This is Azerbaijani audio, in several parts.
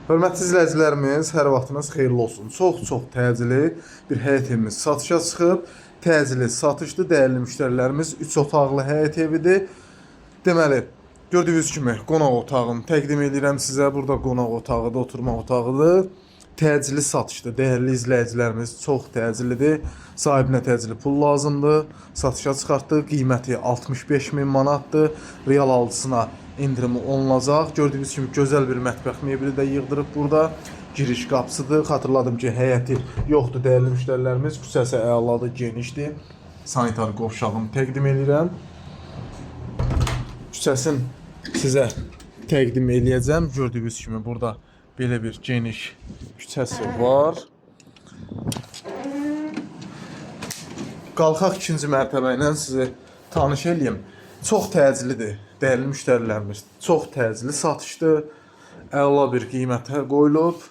Hörmətli izləyicilərimiz, hər vaxtınız xeyirli olsun. Çox təcili bir həyət evimiz satışa çıxıb. Təcili satışdır, dəyərli müştərilərimiz. 3 otaqlı həyət evidir. Deməli, gördüyünüz kimi qonaq otağını təqdim edirəm sizə. Burada qonaq otağıdır, oturma otağıdır. Təcili satışdır, dəyərli izləyicilərimiz. Çox təcilidir. Sahibinə təcili pul lazımdır. Satışa çıxartdıq. Qiyməti 65.000 manatdır. Real alıcısına indirimi olunacaq. Gördüyünüz kimi gözəl bir mətbəx mebeli də yığdırıb burada. Giriş qapısıdır. Xatırladım ki, həyəti yoxdur dəyərli müştərilərimiz. Küçəsi əladır, genişdir. Sanitar qovşağını təqdim edirəm. Küçəsini sizə təqdim eləyəcəm. Gördüyünüz kimi burada belə bir geniş küçəsi var. Qalxaq ikinci mərtəbə ilə sizi tanış eləyim. Çox təcilidir, dəyərli müştərilərimiz. Çox təcili satışdır. Əla bir qiymətə qoyulub.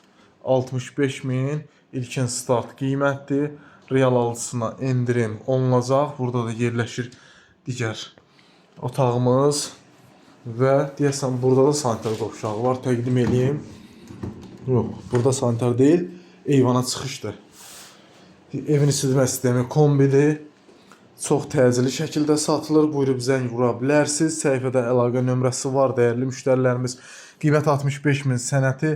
65.000 ilkin start qiymətdir. Real alıcısına endirim olunacaq. Burada da yerləşir digər otağımız. Və deyəsən burada da sanitar qovşağı var. Təqdim eləyim. Yox, burada sanitar deyil. Eyvana çıxışdır. Evin isitmə sistemi kombidir. Çox təcili şəkildə satılır. Buyurub zəng vura bilərsiniz. Səhifədə əlaqə nömrəsi var dəyərli müştərilərimiz. Qiymət 65.000 sənəti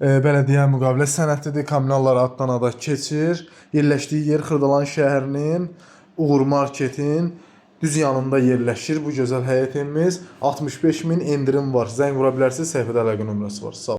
bələdiyyə müqavilə sənətidir. Kommunallar addan ada keçir. Yerləşdiyi yer Xırdalan şəhərinin Uğur Marketin düz yanında yerləşir bu gözəl həyət evimiz. 65.000 endirim var. Zəng vura bilərsiniz. Səhifədə əlaqə nömrəsi var. Sağ olun.